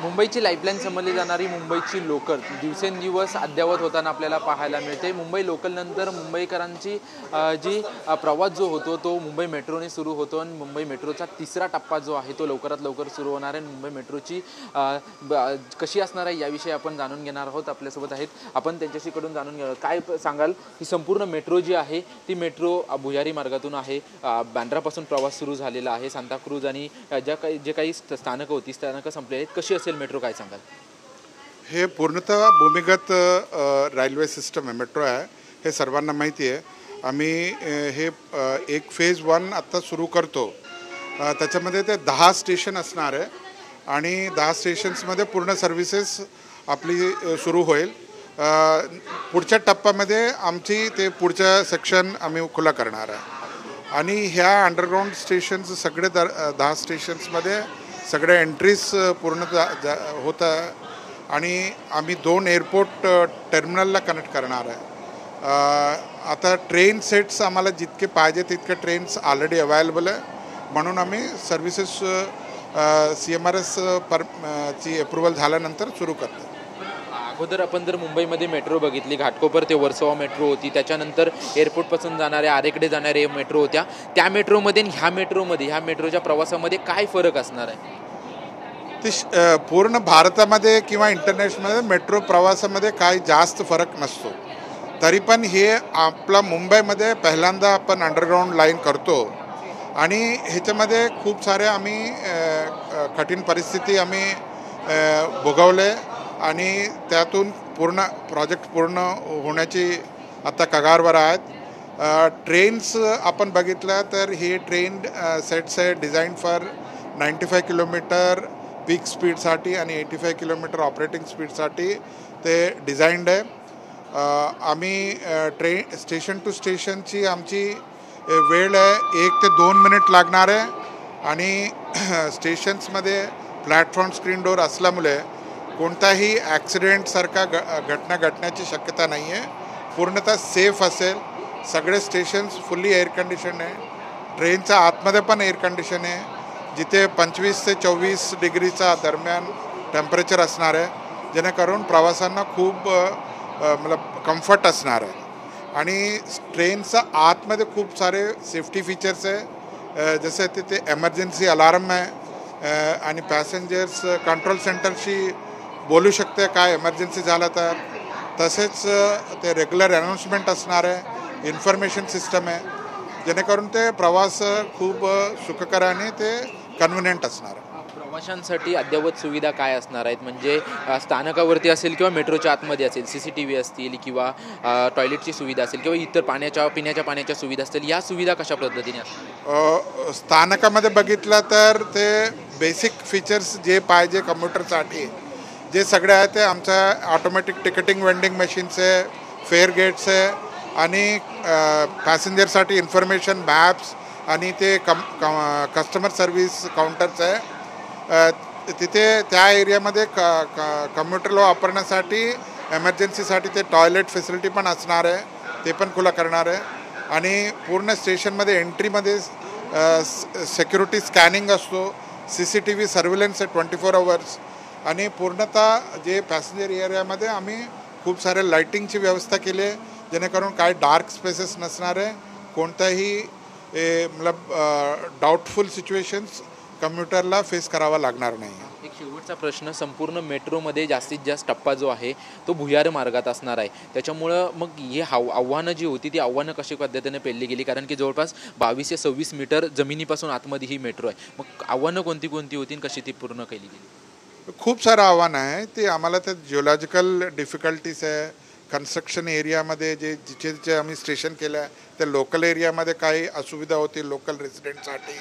मुंबईची लाईफलाईन समजली जाणारी मुंबईची लोकल दिवसेंदिवस अद्ययावत होताना आपल्याला पाहायला मिळते। मुंबई लोकलनंतर मुंबईकरांची जी प्रवास जो होतो तो मुंबई मेट्रोने सुरू होतो आणि मुंबई मेट्रोचा तिसरा टप्पा जो आहे तो लवकरात लवकर सुरू होणार आहे। मुंबई मेट्रोची कशी असणार आहे याविषयी आपण जाणून घेणार आहोत। आपल्यासोबत आहेत, आपण त्यांच्याशीकडून जाणून घेणार आहोत। काय सांगाल, ही संपूर्ण मेट्रो जी आहे ती मेट्रो भुयारी मार्गातून आहे, बँड्रापासून प्रवास सुरू झालेला आहे। सांताक्रूज आणि जे काही स्थानकं होती स्थानकं संपली आहेत, कशी असेल मेट्रो, काय सांगाल? हे पूर्णतः भूमिगत रेल्वे सिस्टम आहे, मेट्रो आहे, हे सर्वांना माहिती आहे। आम्ही हे एक फेज 1 आता सुरू करतो। त्याच्यामध्ये ते 10 स्टेशन असणार आहे आणि 10 स्टेशन्समध्ये पूर्ण सर्व्हिसेस आपली सुरू होईल। पुढच्या टप्प्यामध्ये आमची ते पुढच्या सेक्शन आम्ही खुला करणार आहे आणि ह्या अंडरग्राउंड स्टेशन्स सगळे 10 स्टेशन्समध्ये सगळे एंट्रीज पूर्ण होता आणि आम्ही 2 एअरपोर्ट टर्मिनलला कनेक्ट करणार आहे। आता ट्रेन सेट्स आम्हाला जितके पाहिजे तितके ट्रेन्स ऑलरेडी अवेलेबल आहे, म्हणून आम्ही सर्व्हिसेस CMRS ची अप्रूव्हल झाल्यानंतर सुरू करतो। अगोदर आपण जर मुंबईमध्ये मेट्रो बघितली, घाटकोपर ते वर्सोवा मेट्रो होती, त्याच्यानंतर एअरपोर्टपासून जाणाऱ्या आरेकडे जाणारे मेट्रो होत्या। त्या मेट्रोमध्ये आणि ह्या मेट्रोच्या प्रवासामध्ये काय फरक असणार आहे? ती पूर्ण भारतामध्ये किंवा इंटरनॅशनलमध्ये मेट्रो प्रवासामध्ये काही जास्त फरक नसतो। तरी पण हे आपला मुंबईमध्ये पहिल्यांदा आपण अंडरग्राउंड लाईन करतो आणि ह्याच्यामध्ये खूप सारे आम्ही कठीण परिस्थिती आम्ही भोगवले आणि त्यातून पूर्ण प्रोजेक्ट पूर्ण होण्याची आता कगारवर आहेत। ट्रेन्स आपण बघितलं तर हे ट्रेन सेट्स आहे डिझाईन फॉर 95 किलोमीटर पीक स्पीडसाठी आणि 85 किलोमीटर ऑपरेटिंग स्पीडसाठी ते डिझाईन्ड आहे। आम्ही स्टेशन टू स्टेशनची आमची वेळ आहे 1 ते 2 मिनिट लागणार आहे आणि स्टेशन्समध्ये प्लॅटफॉर्म स्क्रीन डोअर असल्यामुळे कोणताही ॲक्सिडेंटसारखा घटना घडण्याची शक्यता नाही आहे। पूर्णतः सेफ असेल। सगळे स्टेशन्स फुल्ली एअर कंडिशन आहे। ट्रेनच्या आतमध्ये पण एअर कंडिशन आहे, जिथे 25 ते 24 डिग्रीचा दरम्यान टेम्परेचर असणार आहे, जेणेकरून प्रवाशांना खूप मतलब कम्फर्ट असणार आहे। आणि ट्रेनचा आतमध्ये खूप सारे सेफ्टी फीचर्स आहे, जसे तिथे एमर्जन्सी अलार्म आहे आणि पॅसेंजर्स कंट्रोल सेंटरशी बोलू शकते काय एमर्जन्सी झालं तर। तसेच ते रेग्युलर अनाउन्समेंट असणार आहे, इन्फॉर्मेशन सिस्टम आहे, जेणेकरून ते प्रवास खूप सुखकर आणि ते कन्व्हिनियंट असणार आहे। प्रवाशांसाठी अद्ययावत सुविधा काय असणार आहेत, म्हणजे स्थानकावरती असेल किंवा मेट्रोच्या आतमध्ये असेल, CCTV असतील किंवा टॉयलेटची सुविधा असेल किंवा इतर पिण्याच्या पाण्याच्या सुविधा असतील, या सुविधा कशा पद्धतीने असतील? स्थानकामध्ये बघितलं तर ते बेसिक फीचर्स जे पाहिजे कम्प्युटरसाठी जे सगळे आहे ते आमच्या ऑटोमॅटिक तिकीटिंग वेंडिंग मशीन्स आहे, फेअर गेट्स आहे आणि पॅसेंजरसाठी इन्फॉर्मेशन मॅप्स आणि ते कस्टमर सर्व्हिस काउंटर्स आहे। तिथे त्या एरियामध्ये कम्प्युटरला वापरण्यासाठी एमर्जन्सीसाठी ते टॉयलेट फॅसिलिटी पण असणार आहे, ते पण खुला करणार आहे। आणि पूर्ण स्टेशनमध्ये एंट्रीमध्ये सिक्युरिटी स्कॅनिंग असतो, CCTV सर्व्हिलन्स आहे 24 आवर्स आणि पूर्णतः जे पॅसेंजर एरियामध्ये आम्ही खूप सारे लाईटिंगची व्यवस्था केली आहे, जेणेकरून काय डार्क स्पेसेस नसणार आहे, कोणताही मतलब डाऊटफुल सिच्युएशन्स कम्प्युटरला फेस करावा लागणार नाही। एक शेवटचा प्रश्न, संपूर्ण मेट्रोमध्ये जास्तीत जास्त टप्पा जो आहे तो भुयार मार्गात असणार आहे, त्याच्यामुळं मग हे आव्हानं जी होती ती आव्हानं कशा पद्धतीने पेलली गेली? कारण की जवळपास 22 ते 26 मीटर जमिनीपासून आतमध्ये ही मेट्रो आहे, मग आव्हानं कोणती होती आणि कशी ती पूर्ण केली गेली? खूप सारं आव्हान आहे ते आम्हाला. ते जिओलॉजिकल डिफिकल्टीज आहे, कन्स्ट्रक्शन एरियामध्ये जिथे आम्ही स्टेशन केलं आहे ते लोकल एरियामध्ये काही असुविधा होती लोकल रेसिडेंटसाठी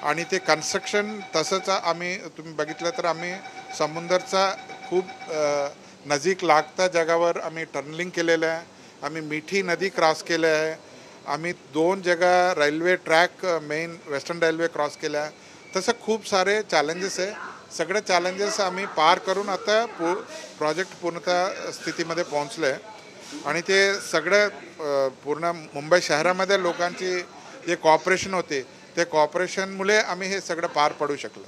आणि ते कन्स्ट्रक्शन तसंच आम्ही तुम्ही बघितलं तर आम्ही समुद्राचा खूप नजीक लागता जागावर आम्ही टर्नलिंग केलेलं आहे, आम्ही मिठी नदी क्रॉस केलं आहे, आम्ही 2 जागा railway track main western railway cross केला आहे। तसं खूप सारे चॅलेंजेस आहे, सगळे चॅलेंजेस आम्ही पार करून आता प्रोजेक्ट पूर्णतः स्थितीमध्ये पोहोचलं आहे आणि ते सगळं पूर्ण मुंबई शहरामध्ये लोकांची जे कॉपरेशन होते ते कॉपरेशनमुळे आम्ही हे सगळं पार पडू शकलो।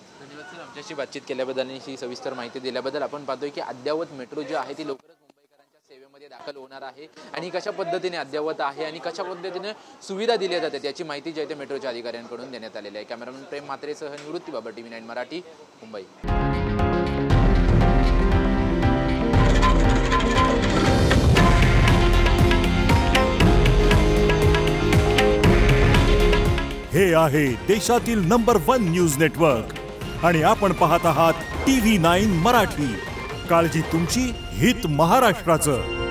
आमच्याशी बातचीत केल्याबद्दल आणि ही सविस्तर माहिती दिल्याबद्दल. आपण पाहतोय की अद्ययावत मेट्रो जी आहे ती लवकरच मुंबईकरांच्या सेवेमध्ये दाखल होणार आहे आणि कशा पद्धतीने अद्ययावत आहे आणि कशा पद्धतीने सुविधा दिल्या जातात याची माहिती जी आहे ते मेट्रोच्या अधिकाऱ्यांकडून देण्यात आलेली आहे. कॅमेरामन प्रेम म्हात्रेसह निवृत्ती बाबर, TV9 मराठी, मुंबई. हे आहे देशातील नंबर 1 न्यूज नेटवर्क आणि आपण पाहत आहात TV9 मराठी. काळजी तुमची, हित महाराष्ट्राचं.